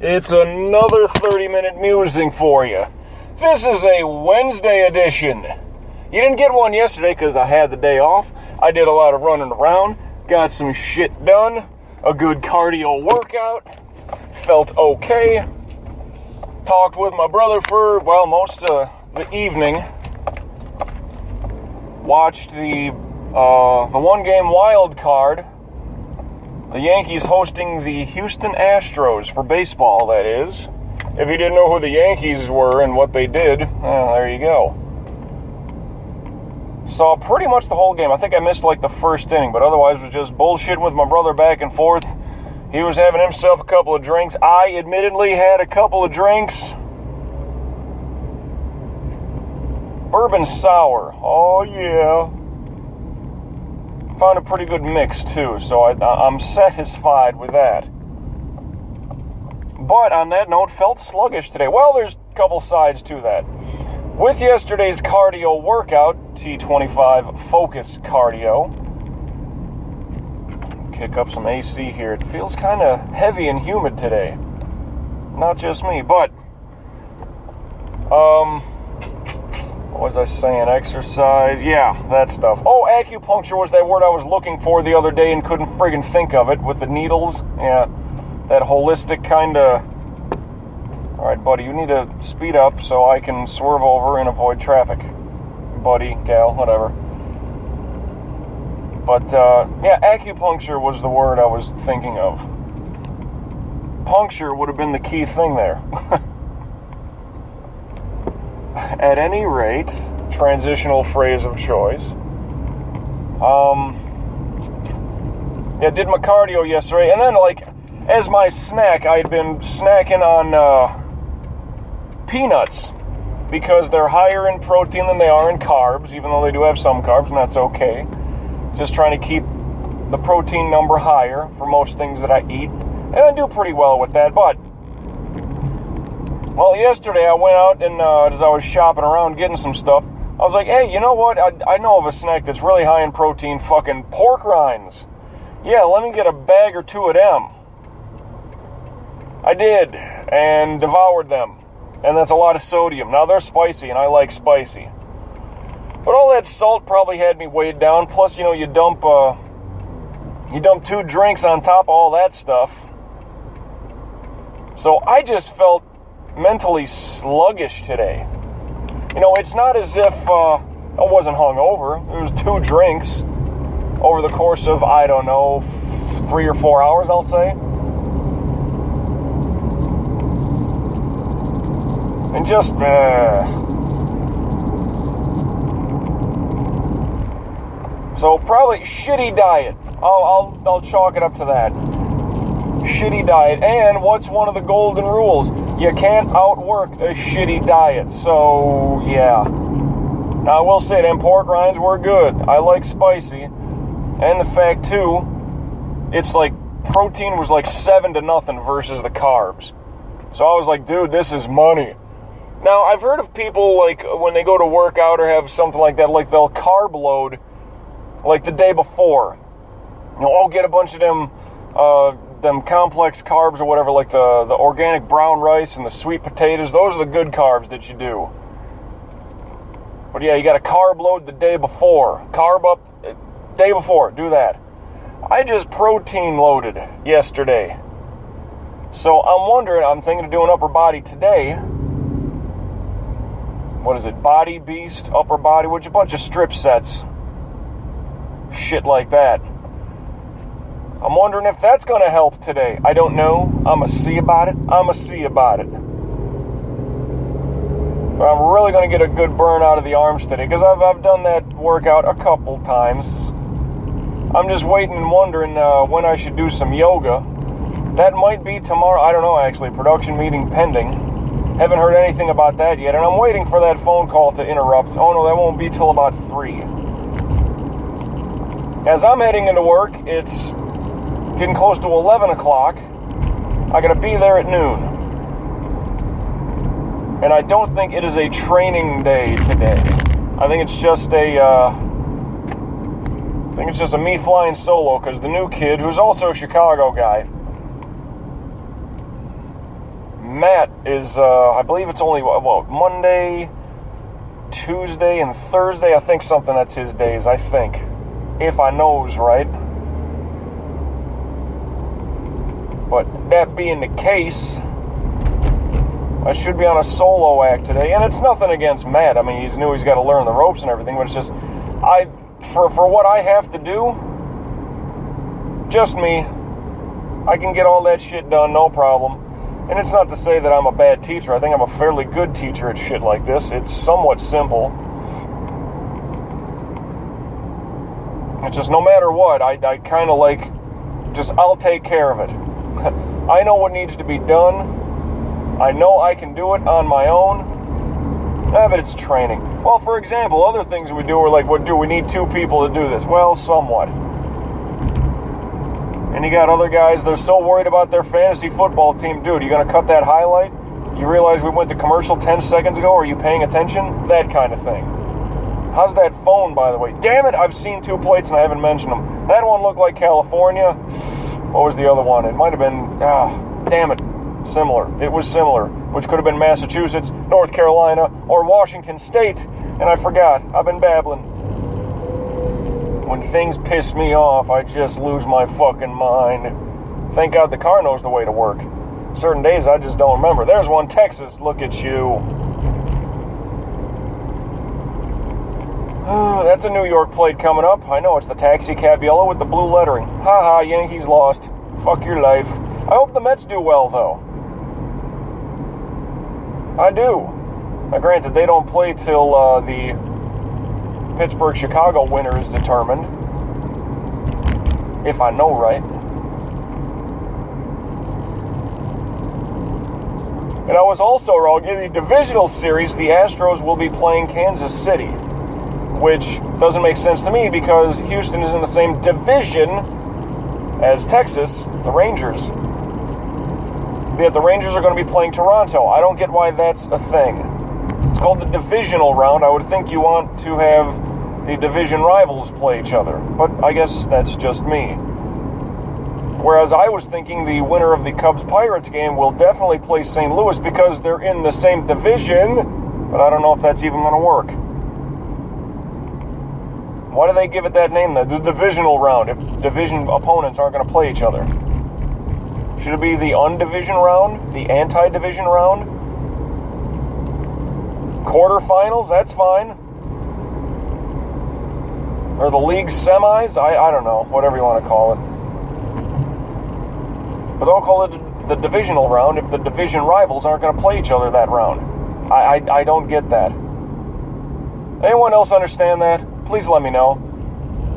It's another 30-minute musing for you. This is a Wednesday edition. You didn't get one yesterday because I had the day off. I did a lot of running around, got some shit done, a good cardio workout, felt okay. Talked with my brother for, most of the evening. Watched the one-game wild card. The Yankees hosting the Houston Astros for baseball, that is. If you didn't know who the Yankees were and what they did, there you go. Saw pretty much the whole game. I think I missed the first inning, but otherwise was just bullshitting with my brother back and forth. He was having himself a couple of drinks. I admittedly had a couple of drinks. Bourbon sour. Oh, yeah. Found a pretty good mix, too, so I'm satisfied with that. But on that note, felt sluggish today. Well, there's a couple sides to that. With yesterday's cardio workout, T25 Focus Cardio, kick up some AC here. It feels kind of heavy and humid today. Not just me, but, what was I saying? Exercise. Yeah, that stuff. Oh, acupuncture was that word I was looking for the other day and couldn't friggin' think of it with the needles. Yeah, that holistic kind of... Alright, buddy, you need to speed up so I can swerve over and avoid traffic. Buddy, gal, whatever. But, yeah, acupuncture was the word I was thinking of. Puncture would have been the key thing there. At any rate, transitional phrase of choice. Yeah, did my cardio yesterday, and then, as my snack, I'd been snacking on peanuts, because they're higher in protein than they are in carbs, even though they do have some carbs, and that's okay. Just trying to keep the protein number higher for most things that I eat, and I do pretty well with that, but well, yesterday I went out and as I was shopping around getting some stuff, I was like, hey, you know what? I know of a snack that's really high in protein, fucking pork rinds. Yeah, let me get a bag or two of them. I did, and devoured them. And that's a lot of sodium. Now, they're spicy, and I like spicy. But all that salt probably had me weighed down. Plus, you dump 2 drinks on top of all that stuff. So I just felt mentally sluggish today. It's not as if I wasn't hungover. There was 2 drinks over the course of, 3 or 4 hours, I'll say. And just, so probably shitty diet. I'll chalk it up to that. Shitty diet. And what's one of the golden rules? You can't outwork a shitty diet. So, yeah. Now, I will say them pork rinds were good. I like spicy. And the fact, too, it's protein was 7-0 versus the carbs. So I was like, dude, this is money. Now, I've heard of people, when they go to work out or have something like that, they'll carb load, the day before. I'll get a bunch of them complex carbs or whatever, the organic brown rice and the sweet potatoes. Those are the good carbs that you do. But yeah, you got to carb load the day before. Carb up day before. Do that. I just protein loaded yesterday. So I'm thinking of doing upper body today. What is it? Body Beast, upper body, which a bunch of strip sets. Shit like that. I'm wondering if that's going to help today. I don't know. I'm going to see about it. But I'm really going to get a good burn out of the arms today, because I've done that workout a couple times. I'm just waiting and wondering when I should do some yoga. That might be tomorrow. I don't know, actually. Production meeting pending. Haven't heard anything about that yet, and I'm waiting for that phone call to interrupt. Oh no, that won't be till about 3. As I'm heading into work, it's getting close to 11 o'clock. I gotta be there at noon. And I don't think it is a training day today. I think it's just me flying solo, because the new kid, who's also a Chicago guy, Matt is, I believe it's only, Monday, Tuesday, and Thursday. I think something that's his days, I think. If I knows right. But that being the case, I should be on a solo act today. And it's nothing against Matt. I mean, he's new, he's got to learn the ropes and everything. But it's just, for what I have to do, just me, I can get all that shit done, no problem. And it's not to say that I'm a bad teacher. I think I'm a fairly good teacher at shit like this. It's somewhat simple. It's just no matter what, I kind of like, just I'll take care of it. I know what needs to be done. I know I can do it on my own. But it's training. Well, for example, other things we do are like, what do we need 2 people to do this? Well, somewhat. And you got other guys, they're so worried about their fantasy football team. Dude, you gonna cut that highlight? You realize we went to commercial 10 seconds ago? Are you paying attention? That kind of thing. How's that phone, by the way? Damn it, I've seen 2 plates and I haven't mentioned them. That one looked like California. What was the other one? It might have been, damn it, similar. It was similar, which could have been Massachusetts, North Carolina, or Washington State. And I forgot. I've been babbling. When things piss me off, I just lose my fucking mind. Thank God the car knows the way to work. Certain days I just don't remember. There's one, Texas. Look at you. That's a New York plate coming up. I know, it's the taxi cab yellow with the blue lettering. Haha, Yankees lost. Fuck your life. I hope the Mets do well, though. I do. Now, granted, they don't play till the Pittsburgh-Chicago winner is determined. If I know right. And I was also wrong. In the divisional series, the Astros will be playing Kansas City, which doesn't make sense to me because Houston is in the same division as Texas, the Rangers. Yet the Rangers are going to be playing Toronto. I don't get why that's a thing. It's called the divisional round. I would think you want to have the division rivals play each other, but I guess that's just me. Whereas I was thinking the winner of the Cubs-Pirates game will definitely play St. Louis because they're in the same division, but I don't know if that's even going to work. Why do they give it that name then? The divisional round, if division opponents aren't going to play each other. Should it be the undivision round? The anti-division round? Quarterfinals? That's fine. Or the league semis? I don't know. Whatever you want to call it. But don't call it the divisional round if the division rivals aren't going to play each other that round. I don't get that. Anyone else understand that? Please let me know.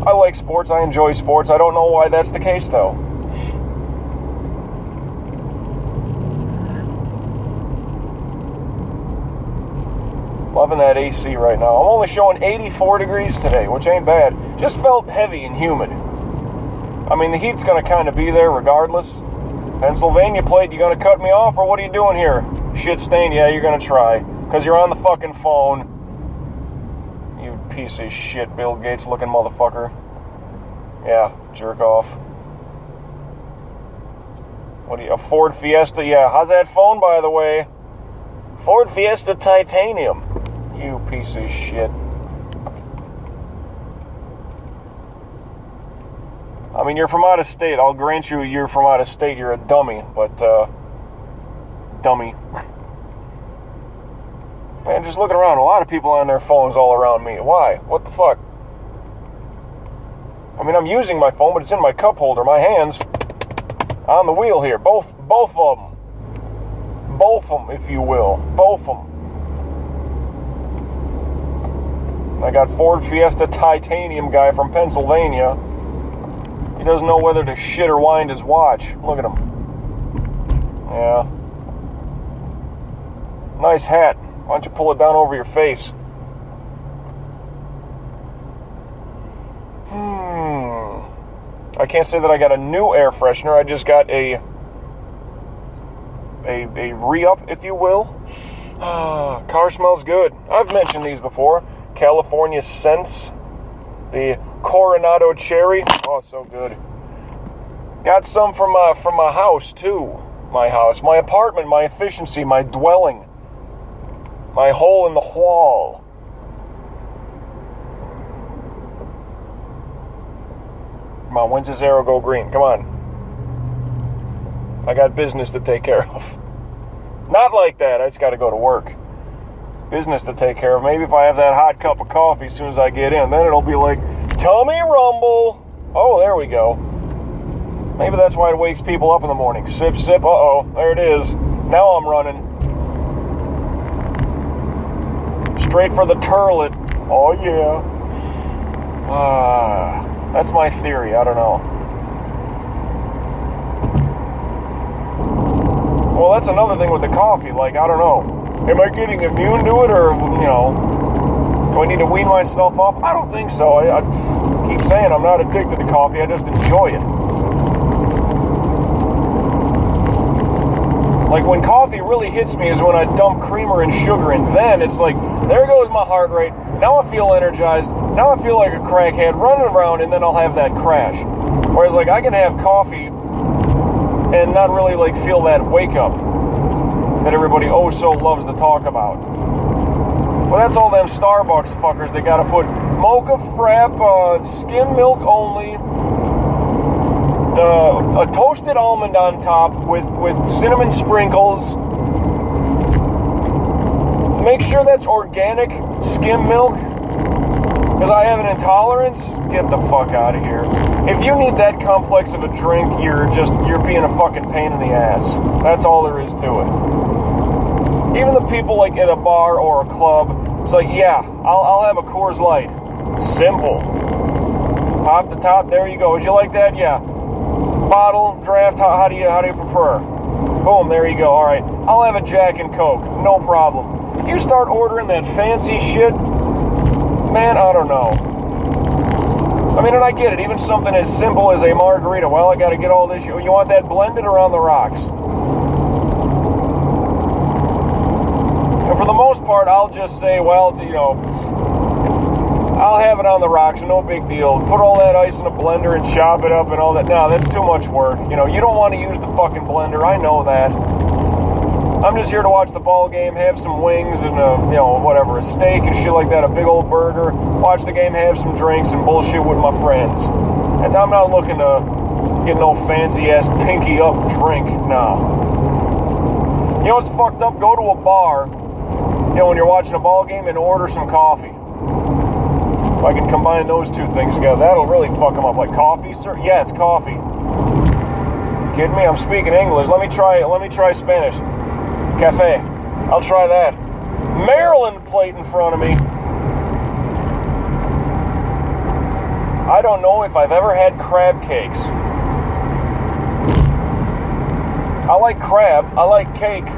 I like sports. I enjoy sports. I don't know why that's the case, though. Loving that AC right now. I'm only showing 84 degrees today, which ain't bad. Just felt heavy and humid. I mean, the heat's going to kind of be there regardless. Pennsylvania plate, you going to cut me off, or what are you doing here? Shit stain, yeah, you're going to try. Because you're on the fucking phone. You piece of shit, Bill Gates looking motherfucker. Yeah, jerk off. What are you, a Ford Fiesta? Yeah, how's that phone, by the way? Ford Fiesta Titanium. You piece of shit. I mean, you're from out of state. I'll grant you're from out of state. You're a dummy, but, dummy. Man, just looking around, a lot of people on their phones all around me. Why? What the fuck? I mean, I'm using my phone, but it's in my cup holder. My hands on the wheel here. Both of them. Both of them, if you will. Both of them. I got Ford Fiesta Titanium guy from Pennsylvania. He doesn't know whether to shit or wind his watch. Look at him. Yeah. Nice hat. Why don't you pull it down over your face? I can't say that I got a new air freshener. I just got a re-up, if you will. Car smells good. I've mentioned these before. California Scents. The Coronado Cherry. Oh, so good. Got some from my house, too. my house, my apartment, my efficiency, my dwelling, my hole in the wall. Come on, when's this arrow go green? Come on. I got business to take care of. Not like that, I just got to go to work. Business to take care of. Maybe if I have that hot cup of coffee as soon as I get in, then it'll be like, tummy rumble. Oh, there we go. Maybe that's why it wakes people up in the morning. Sip, sip, uh-oh, there it is. Now I'm running. Straight for the turlet. Oh, yeah. That's my theory, I don't know. Well, that's another thing with the coffee, like, I don't know. Am I getting immune to it, or, you know, do I need to wean myself off? I don't think so. I keep saying I'm not addicted to coffee, I just enjoy it. Like, when coffee really hits me is when I dump creamer and sugar in. Then it's like, there goes my heart rate. Now I feel energized. Now I feel like a crackhead running around, and then I'll have that crash. Whereas, like, I can have coffee and not really, like, feel that wake up that everybody oh so loves to talk about. Well, that's all them Starbucks fuckers. They gotta put mocha frap, skim milk only, a toasted almond on top with cinnamon sprinkles. Make sure that's organic skim milk, because I have an intolerance. Get the fuck out of here. If you need that complex of a drink, you're being a fucking pain in the ass. That's all there is to it. Even the people like at a bar or a club, it's like, yeah, I'll have a Coors Light. Simple. Pop the top, there you go. Would you like that? Yeah. Bottle, draft, how do you prefer? Boom, there you go. All right. I'll have a Jack and Coke. No problem. You start ordering that fancy shit, man, I don't know. I mean, and I get it. Even something as simple as a margarita. Well, I got to get all this. You want that blended or on the rocks? And for the most part, I'll just say, well, you know, I'll have it on the rocks. No big deal. Put all that ice in a blender and chop it up and all that. No, that's too much work. You know, you don't want to use the fucking blender. I know that. I'm just here to watch the ball game, have some wings and, you know, whatever, a steak and shit like that, a big old burger, watch the game, have some drinks, and bullshit with my friends. And I'm not looking to get no fancy-ass pinky-up drink, nah. You know what's fucked up? Go to a bar, you know, when you're watching a ball game, and order some coffee. If I can combine those two things together, that'll really fuck them up. Like, coffee, sir? Yes, coffee. Kidding me? I'm speaking English. Let me try Spanish. Cafe. I'll try that. Maryland plate in front of me. I don't know if I've ever had crab cakes. I like crab. I like cake.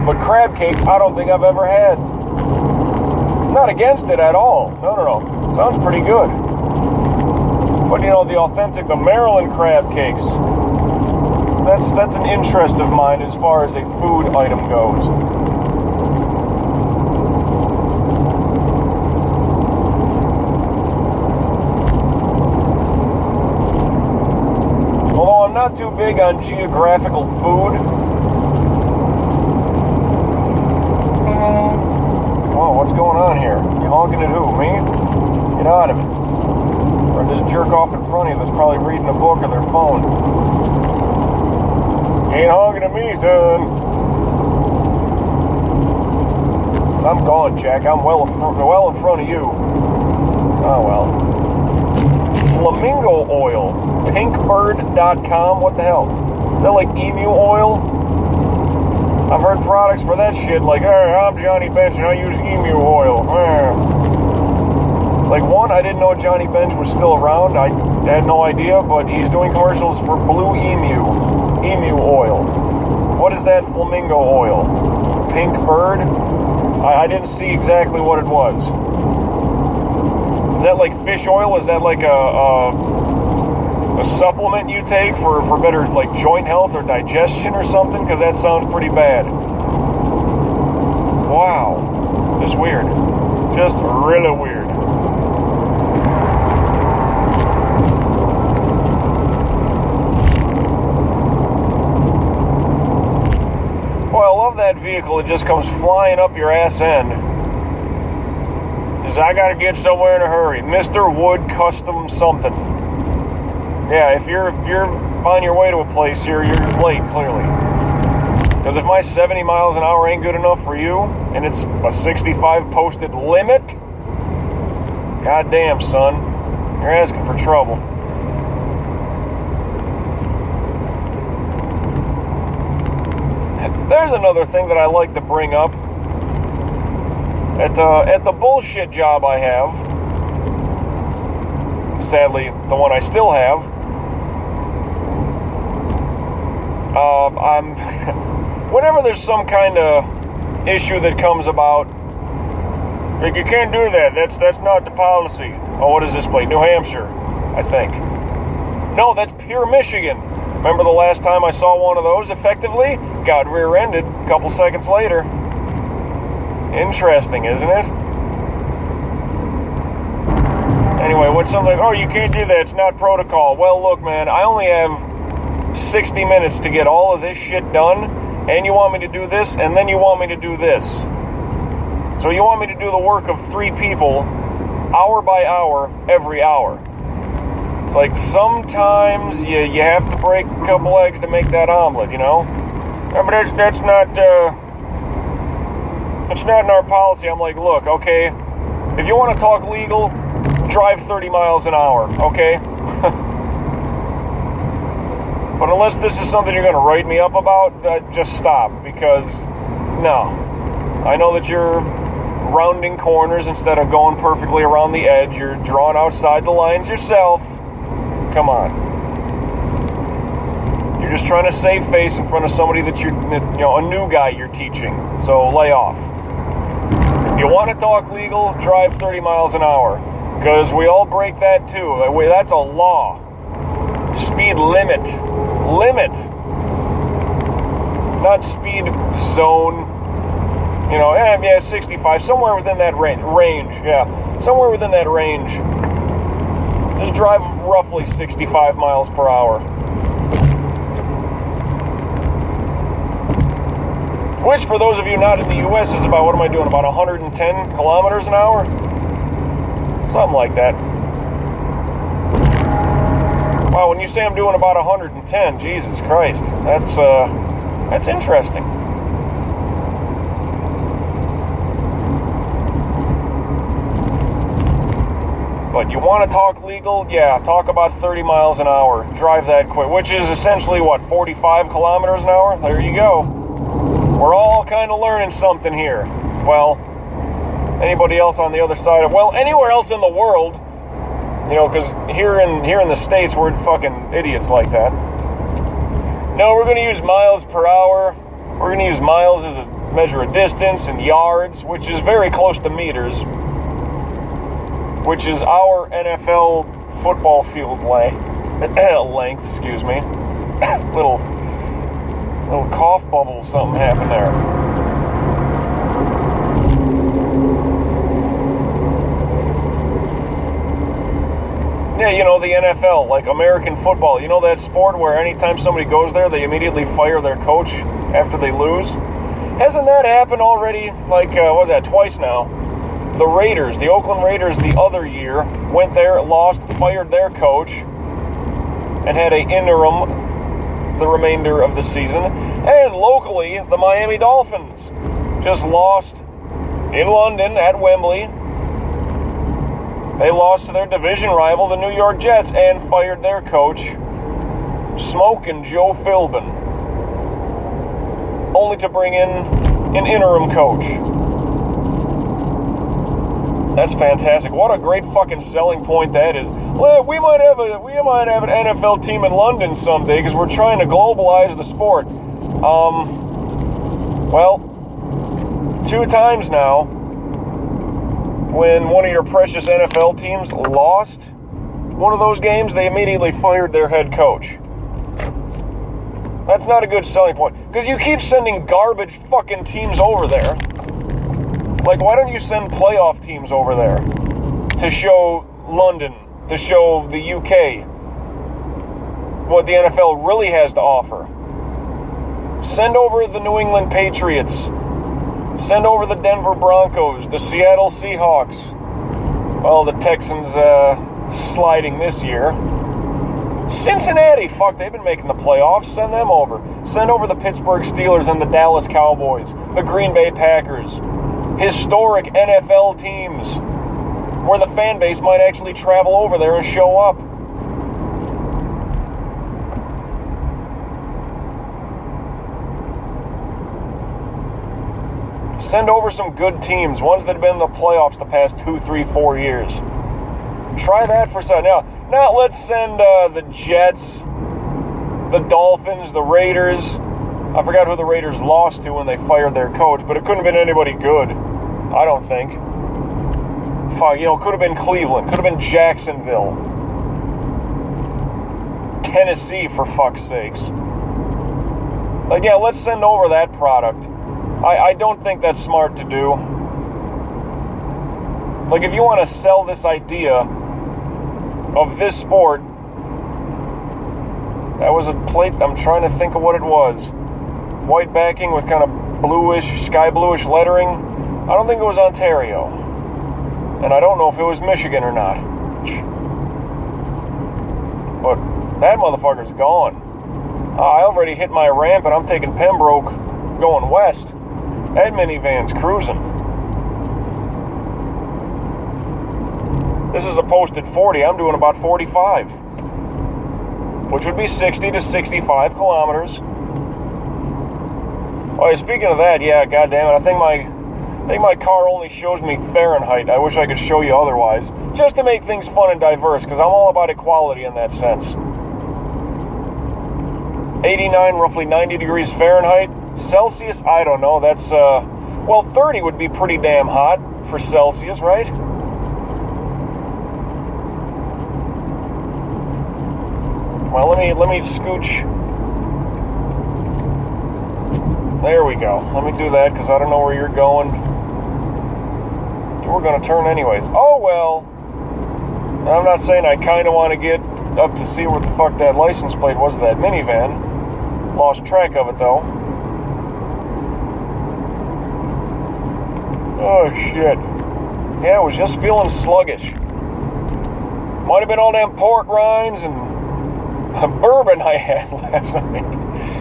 But crab cakes, I don't think I've ever had. Not against it at all. No. Sounds pretty good. But, you know, the Maryland crab cakes, that's an interest of mine as far as a food item goes. Although I'm not too big on geographical food. Whoa, what's going on here? You honking at who? Me? Get out of it. Or this jerk off in front of you that's probably reading a book on their phone. Ain't honking at me, son. I'm gone, Jack. I'm well in front of you. Oh, well. Flamingo oil. Pinkbird.com. What the hell? Is that like emu oil? I've heard products for that shit like, hey, I'm Johnny Bench and I use emu oil. Like, one, I didn't know Johnny Bench was still around. I had no idea, but he's doing commercials for Blue Emu oil. What is that flamingo oil? Pink bird? I didn't see exactly what it was. Is that like fish oil? Is that like a supplement you take for better like joint health or digestion or something? Because that sounds pretty bad. Wow. Just weird. Just really weird. that vehicle that just comes flying up your ass end. Says, I gotta get somewhere in a hurry. Mr. Wood Custom something. Yeah, if you're on your way to a place, you're late, clearly. Because if my 70 miles an hour ain't good enough for you, and it's a 65 posted limit, goddamn, son, you're asking for trouble. There's another thing that I like to bring up. At the bullshit job I have, sadly, the one I still have, whenever there's some kind of issue that comes about, like, you can't do that, that's not the policy. Oh, what is this place? New Hampshire, I think. No, that's pure Michigan. Remember the last time I saw one of those effectively? Got rear-ended a couple seconds later. Interesting, isn't it? Anyway, what's something, oh, you can't do that, it's not protocol. Well, look, man, I only have 60 minutes to get all of this shit done, and you want me to do this, and then you want me to do this. So you want me to do the work of 3 people, hour by hour, every hour. It's like sometimes you have to break a couple eggs to make that omelet, you know? Yeah, but that's not in our policy. I'm like, look, okay, if you want to talk legal, drive 30 miles an hour, okay? But unless this is something you're going to write me up about, just stop, because, no. I know that you're rounding corners instead of going perfectly around the edge. You're drawn outside the lines yourself. Come on. You're just trying to save face in front of somebody that a new guy you're teaching. So lay off. If you want to talk legal, drive 30 miles an hour. Because we all break that too. That's a law. Speed limit. Limit. Not speed zone. 65. Somewhere within that range. Somewhere within that range. Just drive roughly 65 miles per hour. Which, for those of you not in the U.S., is about, what am I doing, about 110 kilometers an hour? Something like that. Wow, when you say I'm doing about 110, Jesus Christ, that's interesting. But you want to talk legal? Yeah, talk about 30 miles an hour. Drive that quick, which is essentially, 45 kilometers an hour? There you go. We're all kind of learning something here. Well, anybody else on the other side of, anywhere else in the world, because here in the States, we're fucking idiots like that. No, we're going to use miles per hour. We're going to use miles as a measure of distance, and yards, which is very close to meters, which is our NFL football field length, excuse me. little cough bubble, something happened there. Yeah, the NFL, like American football. You know that sport where anytime somebody goes there, they immediately fire their coach after they lose? Hasn't that happened already, twice now? The Raiders, the Oakland Raiders, the other year, went there, lost, fired their coach, and had an interim the remainder of the season. And locally, the Miami Dolphins just lost in London at Wembley. They lost to their division rival, the New York Jets, and fired their coach, Smokin' Joe Philbin, only to bring in an interim coach. That's fantastic. What a great fucking selling point that is. Well, we might have an NFL team in London someday because we're trying to globalize the sport. 2 times now, when one of your precious NFL teams lost one of those games, they immediately fired their head coach. That's not a good selling point. Because you keep sending garbage fucking teams over there. Like, why don't you send playoff teams over there to show London, to show the UK what the NFL really has to offer? Send over the New England Patriots. Send over the Denver Broncos, the Seattle Seahawks. Well, the Texans sliding this year. Cincinnati, fuck, they've been making the playoffs. Send them over. Send over the Pittsburgh Steelers and the Dallas Cowboys, the Green Bay Packers. Historic NFL teams where the fan base might actually travel over there and show up. Send over some good teams, ones that have been in the playoffs the past 2, 3, 4 years. Try that for some. Now let's send the Jets, the Dolphins, the Raiders. I forgot who the Raiders lost to when they fired their coach, but it couldn't have been anybody good, I don't think. Fuck, could have been Cleveland, could have been Jacksonville. Tennessee, for fuck's sakes. Like, yeah, let's send over that product. I don't think that's smart to do. Like, if you want to sell this idea of this sport, that was a plate, I'm trying to think of what it was. White backing with kind of bluish, sky bluish lettering. I don't think it was Ontario. And I don't know if it was Michigan or not. But that motherfucker's gone. I already hit my ramp and I'm taking Pembroke going west. That minivan's cruising. This is a posted 40. I'm doing about 45. Which would be 60 to 65 kilometers. Oh, yeah, speaking of that, yeah, goddammit, I think my car only shows me Fahrenheit. I wish I could show you otherwise. Just to make things fun and diverse, because I'm all about equality in that sense. 89, roughly 90 degrees Fahrenheit. Celsius, I don't know. That's, 30 would be pretty damn hot for Celsius, right? Well, let me scooch. There we go. Let me do that, because I don't know where you're going. You were going to turn anyways. Oh, well. I'm not saying I kind of want to get up to see what the fuck that license plate was of that minivan. Lost track of it, though. Oh, shit. Yeah, I was just feeling sluggish. Might have been all them pork rinds and bourbon I had last night.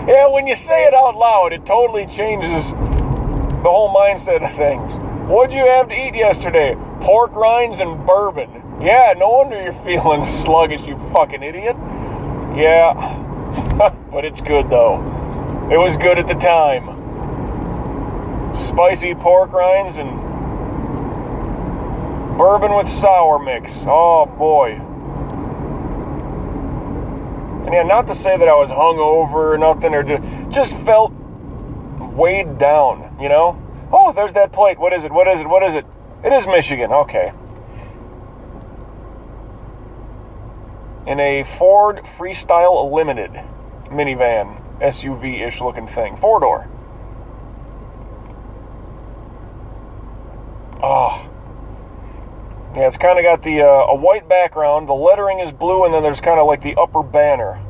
Yeah, when you say it out loud, it totally changes the whole mindset of things. What'd you have to eat yesterday? Pork rinds and bourbon. Yeah, no wonder you're feeling sluggish, you fucking idiot. Yeah, but it's good, though. It was good at the time. Spicy pork rinds and bourbon with sour mix. Oh, boy. And yeah, not to say that I was hungover or nothing, or just felt weighed down, you know? Oh, there's that plate. What is it? What is it? What is it? It is Michigan. Okay. In a Ford Freestyle Limited minivan, SUV-ish looking thing. 4-door. Oh. Yeah, it's kind of got the a white background. The lettering is blue, and then there's kind of like the upper banner.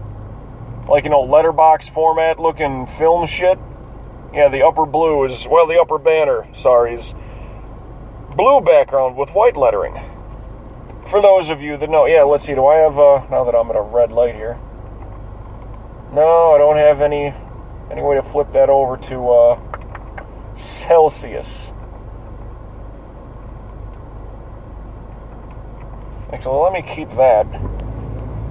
Like, letterbox format looking film shit. Yeah, the upper blue is, well, the upper banner, sorry, is blue background with white lettering. For those of you that know, yeah, let's see, do I have, now that I'm at a red light here. No, I don't have any way to flip that over to, Celsius. Actually, let me keep that,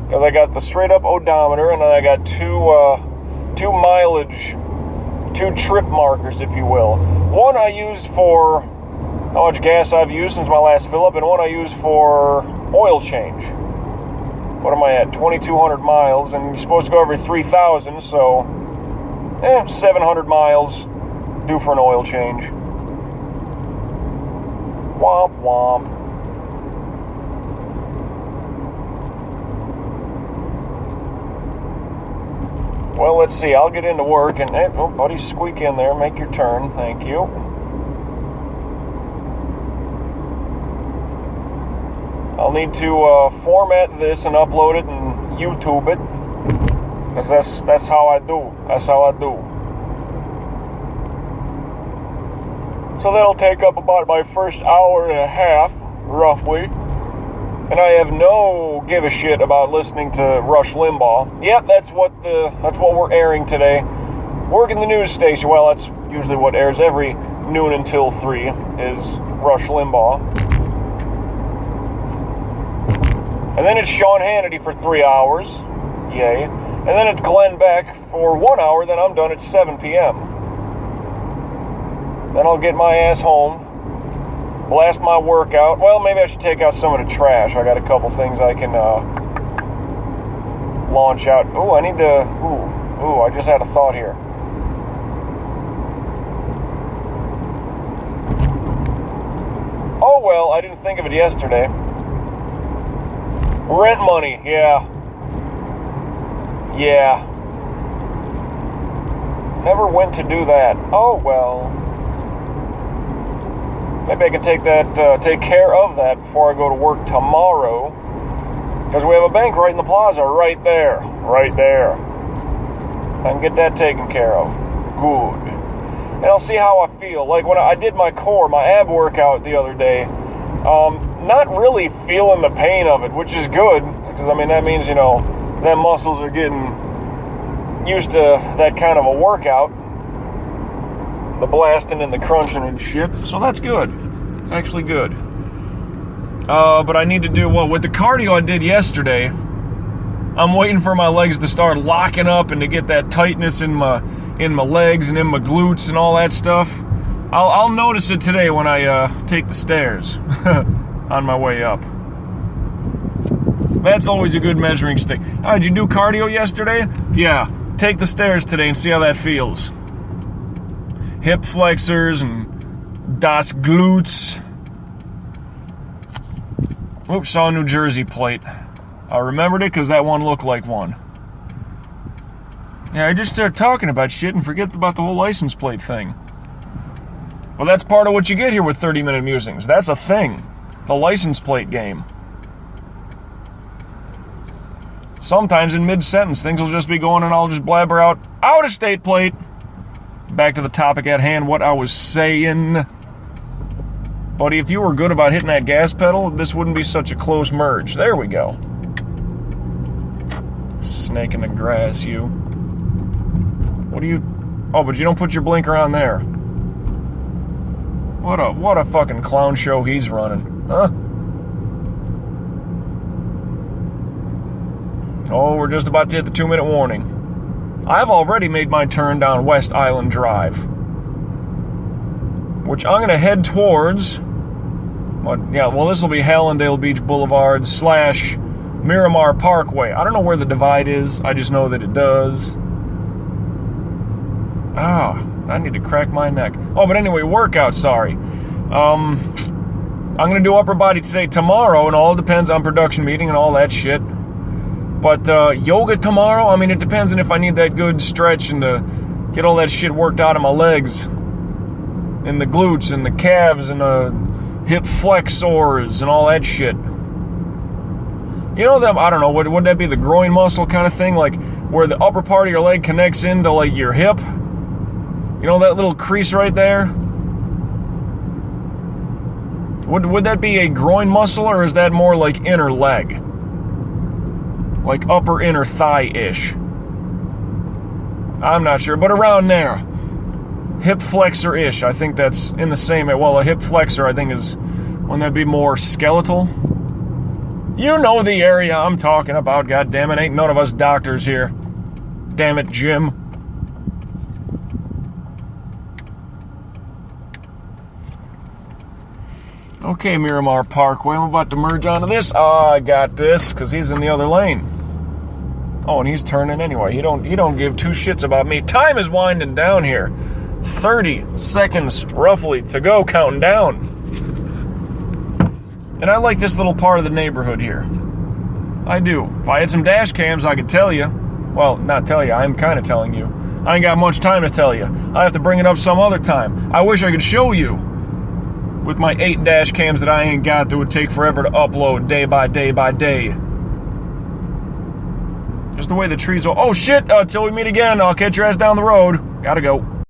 because I got the straight up odometer, and then I got two mileage, 2 trip markers, if you will. One I used for how much gas I've used since my last fill up, and one I used for oil change. What am I at? 2,200 miles, and you're supposed to go every 3,000, so 700 miles due for an oil change. Womp womp. Well, let's see. I'll get into work, and buddy, squeak in there. Make your turn. Thank you. I'll need to format this and upload it and YouTube it, because that's how I do. That's how I do. So that'll take up about my first hour and a half, roughly. And I have no give a shit about listening to Rush Limbaugh. Yep, that's what we're airing today. Working the news station. Well, that's usually what airs every noon until 3 is Rush Limbaugh. And then it's Sean Hannity for 3 hours. Yay. And then it's Glenn Beck for 1 hour, then I'm done at 7 p.m. Then I'll get my ass home, blast my workout. Well, maybe I should take out some of the trash. I got a couple things I can launch out. Ooh, I need to... Ooh, I just had a thought here. Oh, well, I didn't think of it yesterday. Rent money, yeah. Never went to do that. Oh, well. Maybe I can take care of that before I go to work tomorrow. Because we have a bank right in the plaza, right there. I can get that taken care of. Good. And I'll see how I feel. Like when I did my ab workout the other day, not really feeling the pain of it, which is good. Because, I mean, that means, them muscles are getting used to that kind of a workout. The blasting and the crunching and shit. So that's good. It's actually good. But I need to do, with the cardio I did yesterday, I'm waiting for my legs to start locking up and to get that tightness in my legs and in my glutes and all that stuff. I'll notice it today when I take the stairs on my way up. That's always a good measuring stick. Oh, did you do cardio yesterday? Yeah. Take the stairs today and see how that feels. Hip flexors and das glutes. Oops, saw a New Jersey plate. I remembered it because that one looked like one. Yeah, I just start talking about shit and forget about the whole license plate thing. Well, that's part of what you get here with 30-minute musings. That's a thing. The license plate game. Sometimes in mid-sentence, things will just be going and I'll just blabber out of-state plate. Back to the topic at hand, what I was saying. Buddy, if you were good about hitting that gas pedal, this wouldn't be such a close merge. There we go. Snake in the grass, you. What do you... Oh, but you don't put your blinker on there. What a fucking clown show he's running. Huh? Oh, we're just about to hit the 2-minute warning. I've already made my turn down West Island Drive, which I'm going to head towards. This will be Hallandale Beach Boulevard / Miramar Parkway. I don't know where the divide is. I just know that it does. I need to crack my neck. Oh, but anyway, workout, sorry. I'm going to do upper body today. Tomorrow, and all depends on production meeting and all that shit. But yoga tomorrow, I mean, it depends on if I need that good stretch and to get all that shit worked out of my legs and the glutes and the calves and the hip flexors and all that shit. You know that, I don't know, would that be the groin muscle kind of thing? Like where the upper part of your leg connects into like your hip? You know that little crease right there? Would that be a groin muscle or is that more like inner leg? Like upper inner thigh-ish. I'm not sure, but around there. Hip flexor-ish. I think that's in the same... Well, a hip flexor, I think, wouldn't that be more skeletal? You know the area I'm talking about, goddammit. Ain't none of us doctors here. Damn it, Jim. Okay, Miramar Parkway. I'm about to merge onto this. I got this, because he's in the other lane. Oh, and he's turning anyway. He don't give two shits about me. Time is winding down here. 30 seconds, roughly, to go, counting down. And I like this little part of the neighborhood here. I do. If I had some dash cams, I could tell you. Well, not tell you. I'm kind of telling you. I ain't got much time to tell you. I have to bring it up some other time. I wish I could show you. With my 8 dash cams that I ain't got that would take forever to upload day by day by day. Just the way the trees are. Oh shit, till we meet again, I'll catch your ass down the road. Gotta go.